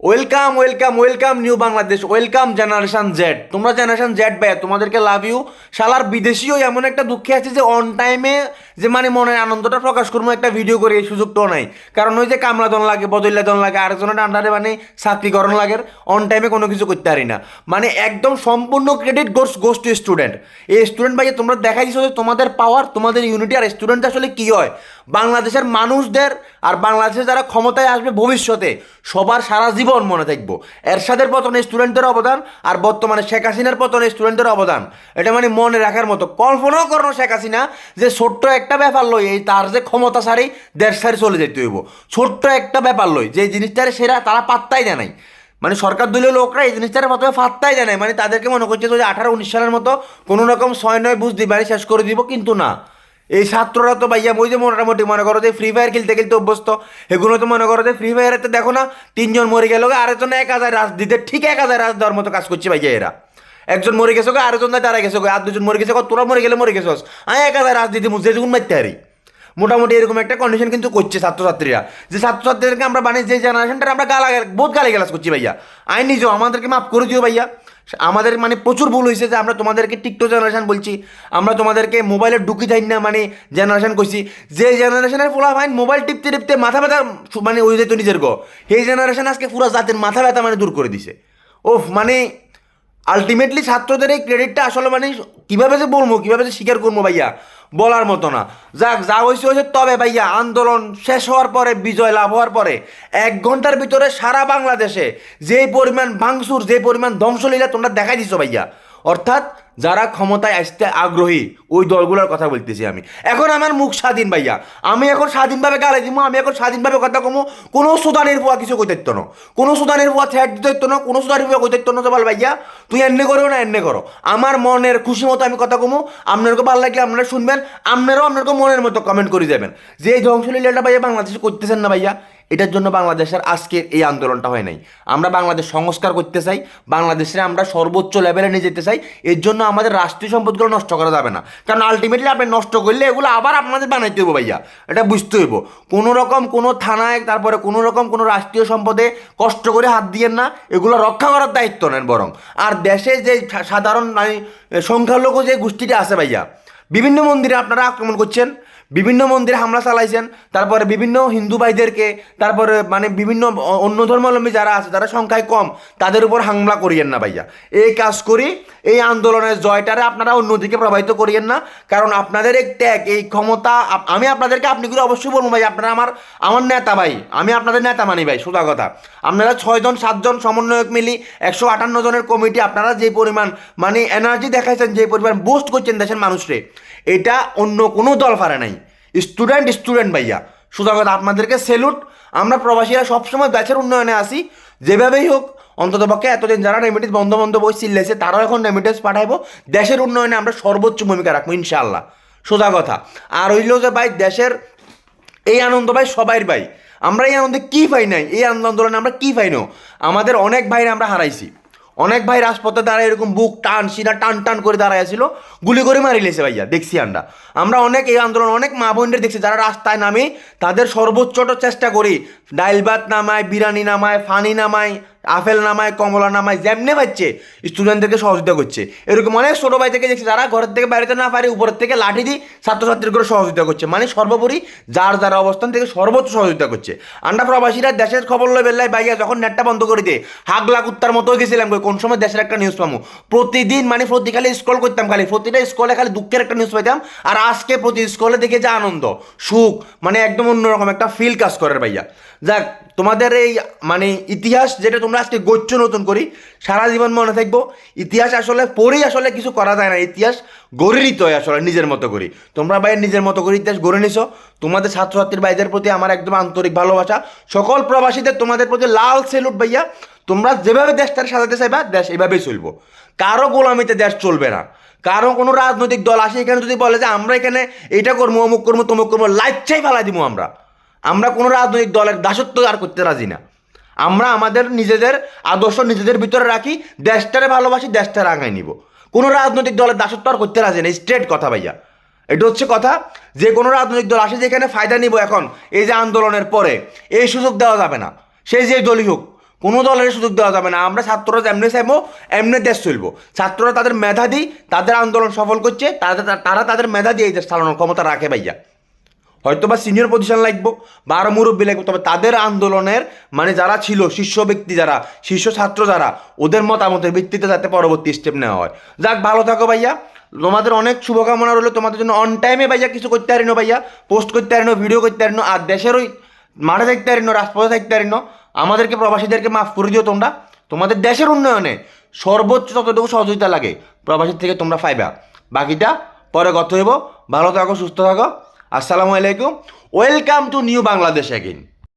Welcome welcome welcome new Bangladesh, welcome generation Z. তোমরা generation Z ভাইয়া, তোমাদেরকে লাভ ইউ। শালার বিদেশিও এমন একটা দুঃখে আছে যে অন টাইমে যে মানে মনের আনন্দটা প্রকাশ করবো একটা ভিডিও করে এই সুযোগটাও নাই। কারণ ওই যে কামলাদন লাগে, বদল্যাদন লাগে, আরেকজনের আন্ডারে মানে চাকরিকরণ লাগে, অন টাইমে কোনো কিছু করতে পারি না। মানে একদম সম্পূর্ণ ক্রেডিট গোস টু স্টুডেন্ট। এই স্টুডেন্ট ভাইয়া তোমরা দেখাই দিচ্ছ যে তোমাদের পাওয়ার, তোমাদের ইউনিটি। আর স্টুডেন্ট আসলে কী হয়, বাংলাদেশের মানুষদের আর বাংলাদেশে যারা ক্ষমতায় আসবে ভবিষ্যতে সবার সারা জীবন মনে থাকবো এরশাদের পতনে স্টুডেন্টের অবদান, আর বর্তমানে শেখ হাসিনার পতনে স্টুডেন্টের অবদান। এটা মানে মনে রাখার মতো। কল্পনাও করো শেখ হাসিনা যে ছোট্ট একটা ব্যাপার লই এই তার যে ক্ষমতা সারি দেড় সারি চলে যেতে হইব, ছোট্ট একটা ব্যাপার লই যে জিনিসটার সেরা তারা পাত্তাই দেয় নাই। মানে সরকার দলীয় লোকরা এই জিনিসটার প্রথমে ফাত্তাই দেয় নাই। মানে তাদেরকে মনে করছে যে 18-19 সালের মতো কোনো রকম 6-9 বুঝ দিবারই শেষ করে দিব, কিন্তু না। এই ছাত্ররা তো ভাইয়া ওই যে মোটামুটি মনে করো যে ফ্রি ফায়ার খেলতে খেলতে অভ্যস্ত, এগুলো তো মনে করো যে ফ্রি ফায়ারে দেখো না 3 জন মরে গেল, আরেকজন 1000 রাজ দিতে, ঠিক 1000 রাজ দেওয়ার মতো কাজ করছে ভাইয়া এরা। একজন মরে গেছে, আরেকজন তারা গেছে, আর 2জন মরে গেছে, তোরা মরে গেলে মরে গেছস, আমি 1000 রাজ দিতে মুঝে যেগুন মারতে পারি। মোটামুটি এরকম একটা কন্ডিশন কিন্তু করছে ছাত্রছাত্রীরা। যে ছাত্রছাত্রীদেরকে আমরা বানিয়ে যে জেনারেশনটা আমরা বহুত গালি গালাজ করছি ভাইয়া। আমি নিজেও, আমাদেরকে মাফ করে দিও ভাইয়া। আমাদের মানে প্রচুর ভুল হয়েছে যে আমরা তোমাদেরকে টিকটক জেনারেশন বলছি, আমরা তোমাদেরকে মোবাইলে ঢুকি যাই না মানে জেনারেশন করছি। যে জেনারেশনের পোলা ফাইন মোবাইল টিপতে টিপতে মাথা ব্যথা মানে ওই যেত নিজের গো, সেই জেনারেশন আজকে পুরো জাতির মাথা ব্যথা মানে দূর করে দিছে। ওফ, মানে আলটিমেটলি ছাত্রদের এই ক্রেডিটটা আসলে মানে কীভাবে যে বলবো, কীভাবে যে স্বীকার করবো ভাইয়া, বলার মতো না। যাক, যা হয়েছে হয়েছে। তবে ভাইয়া আন্দোলন শেষ হওয়ার পরে, বিজয় লাভ হওয়ার পরে 1 ঘন্টার ভিতরে সারা বাংলাদেশে যে পরিমাণ ভাঙচুর, যে পরিমাণ ধ্বংসলীলা তোমরা দেখাই দিছো ভাইয়া, অর্থাৎ যারা ক্ষমতায় আসতে আগ্রহী ওই দলগুলোর কথা বলতেছি আমি। এখন আমার মুখ স্বাধীন ভাইয়া, আমি এখন স্বাধীনভাবে গালে দিব, আমি এখন স্বাধীনভাবে কথা কমো। কোনো সুদানের ভুয়া কিছু কইতে না, কোনো সুদানের ভুয়া থ্রেট দিতে না, কোনো সুদানের ভুয়া কইতে না। বল ভাইয়া তুই এনে করো না এনে করো, আমার মনের খুশি মতো আমি কথা কমো। আপনারকে ভালো লাগলে আপনারা শুনবেন, আপনারাও আপনাকে মনের মতো কমেন্ট করে যাবেন। যে এই ধ্বংসলীলাটা ভাইয়া বাংলাদেশে করতেছেন না ভাইয়া, এটার জন্য বাংলাদেশের আজকের এই আন্দোলনটা হয় নাই। আমরা বাংলাদেশ সংস্কার করতে চাই, বাংলাদেশে আমরা সর্বোচ্চ লেভেলে নিয়ে যেতে চাই। এর জন্য আমাদের রাষ্ট্রীয় সম্পদগুলো নষ্ট করা যাবে না, কারণ আলটিমেটলি আপনি নষ্ট করলে এগুলো আবার আপনাদের বানাইতে হইব ভাইয়া, এটা বুঝতে হইব। কোনো রকম কোনো থানায়, তারপরে কোনো রকম কোনো রাষ্ট্রীয় সম্পদে কষ্ট করে হাত দিয়েন না, এগুলো রক্ষা করার দায়িত্ব নেন বরং। আর দেশে যে সাধারণ মানে সংখ্যালঘু যে গোষ্ঠীটা আছে ভাইয়া, বিভিন্ন মন্দিরে আপনারা আক্রমণ করছেন, বিভিন্ন মন্দিরে হামলা চালাইছেন, তারপরে বিভিন্ন হিন্দু ভাইদেরকে, তারপরে মানে বিভিন্ন অন্য ধর্মাবলম্বী যারা আছে যারা সংখ্যায় কম তাদের উপর হামলা করিয়েন না ভাইয়া। এই কাজ করি এই আন্দোলনের জয়টারে আপনারা অন্যদিকে প্রভাবিত করিয়েন না, কারণ আপনাদের এই ত্যাগ, এই ক্ষমতা, আমি আপনাদেরকে আপনি করে অবশ্যই বলবো ভাই, আপনারা আমার নেতা ভাই, আমি আপনাদের নেতা মানি ভাই, সোজা কথা। আপনারা 6-7 জন সমন্বয়ক মিলি 158 জনের কমিটি, আপনারা যে পরিমাণ মানে এনার্জি দেখাইছেন, যে পরিমাণ বুস্ট করছেন দেশের মানুষরে, এটা অন্য কোনো দল পারে নাই। স্টুডেন্ট ভাইয়া, সোজা কথা, আপনাদেরকে সেলুট। আমরা প্রবাসীরা সবসময় ব্যাচের উন্নয়নে আসি, যেভাবেই হোক। অন্ততপক্ষে এতদিন যারা রেমিটেন্স বন্ধ বন্ধ বই চিল্লেছে তারাও এখন রেমিটেন্স পাঠাইবো। দেশের উন্নয়নে আমরা সর্বোচ্চ ভূমিকা রাখবো ইনশাআল্লাহ, সোজা কথা। আর হইল যে ভাই দেশের এই আনন্দ ভাই সবাই ভাই, আমরা এই আনন্দে কী পাই নাই, এই আন্দোলনে আমরা কী পাই না, আমাদের অনেক ভাইরা আমরা হারাইছি। অনেক ভাই রাজপথে দাঁড়ায় এরকম বুক টান সিনা টান টান করে দাঁড়ায় ছিল, গুলি করে মারি লেছে ভাইয়া, দেখছি আমরা অনেক এই আন্দোলন অনেক মা বোনদের দেখছি যারা রাস্তায় নামে তাদের সর্বোচ্চটা চেষ্টা করি, ডাইল ভাত নামায়, বিরিয়ানি নামায়, ফানি নামায়, আপেল নামায়, কমলা নামায়, যেমনে পাচ্ছে স্টুডেন্টদেরকে সহযোগিতা করছে। এরকম অনেক ছোটো ভাই থেকে দেখছি যারা ঘরের থেকে বাইরেতে না পারে উপরের থেকে লাঠি দিয়ে ছাত্রছাত্রীর করে সহযোগিতা করছে, মানে সর্বোপরি যার যারা অবস্থান থেকে সর্বোচ্চ সহযোগিতা করছে। আমরা প্রবাসীরা দেশের খবর লই বেলায় ভাইয়া যখন নেটটা বন্ধ করে দিয়ে হাগলা কুত্তার মতো গেছিলাম, কোন সময় দেশের একটা নিউজ পাবো প্রতিদিন, মানে প্রতি খালি স্ক্রল করতাম, খালি প্রতিটা স্ক্রলে খালি দুঃখের একটা নিউজ পাইতাম। আর আজকে প্রতি স্ক্রলে দেখে যে আনন্দ সুখ, মানে একদম অন্যরকম একটা ফিল কাজ করে ভাইয়া। যাক, তোমাদের এই মানে ইতিহাস যেটা তোমরা আজকে গচ্ছ নতুন করি সারা জীবন মনে থাকবো। ইতিহাস আসলে পড়েই আসলে কিছু করা যায় না, ইতিহাস গড়ে নিতে হয় আসলে নিজের মতো করি। তোমরা ভাই নিজের মতো করে ইতিহাস গড়ে নিছো। তোমাদের ছাত্রছাত্রীর ভাইদের প্রতি আমার একদম আন্তরিক ভালোবাসা, সকল প্রবাসীদের তোমাদের প্রতি লাল সেলুট ভাইয়া। তোমরা যেভাবে দেশটাকে সাজাতে চাইবা দেশ এইভাবেই চলবো, কারো গোলামিতে দেশ চলবে না। কারো কোনো রাজনৈতিক দল আসে এখানে যদি বলে যে আমরা এখানে এইটা করবো, অমুক করবো, তমুক করবো, লাইচ্ছাই ফেলা দিব, আমরা কোনো রাজনৈতিক দলের দাসত্ব আর করতে রাজি না। আমরা আমাদের নিজেদের আদর্শ নিজেদের ভিতরে রাখি, দেশটারে ভালোবাসি, দেশটারে আগায় নিব। কোনো রাজনৈতিক দলের দাসত্ব আর করতে রাজি না, স্ট্রেট কথা ভাইয়া। এটা হচ্ছে কথা, যে কোনো রাজনৈতিক দল আসে যেখানে ফায়দা নিব এখন এই যে আন্দোলনের পরে, এই সুযোগ দেওয়া যাবে না। সে যে দলই হোক, কোনো দলের সুযোগ দেওয়া যাবে না। আমরা ছাত্ররা যেমনি চাইবো এমনি দেশ চলবো। ছাত্ররা তাদের মেধা দিই, তাদের আন্দোলন সফল করছে, তারা তাদের মেধা দিয়ে এই দেশ চালানোর ক্ষমতা রাখে ভাইয়া। হয়তো বা সিনিয়র পজিশন লাগবো বা আরও মুরব্বী লাগবে, তবে তাদের আন্দোলনের মানে যারা ছিল শীর্ষ ব্যক্তি, যারা শীর্ষ ছাত্র, যারা ওদের মতামতের ভিত্তিতে যাতে পরবর্তী স্টেপ নেওয়া হয়। যাক, ভালো থাকো ভাইয়া, তোমাদের অনেক শুভকামনা রইলো। তোমাদের জন্য অন টাইমে ভাইয়া কিছু করতে পারিনো ভাইয়া, পোস্ট করতে পারিনো, ভিডিও করতে পারিনো, আর দেশের ওই মাঠে থাকতে পারিনো, রাজপথে থাকতে পারিনো। আমাদেরকে প্রবাসীদেরকে মাফ করে দিও তোমরা। তোমাদের দেশের উন্নয়নে সর্বোচ্চ যতটুকু সহযোগিতা লাগে প্রবাসীর থেকে তোমরা পাইবা। বাকিটা পরে কথা হইব। ভালো থাকো, সুস্থ থাকো। আসসালামু আলাইকুম। Welcome to new Bangladesh again.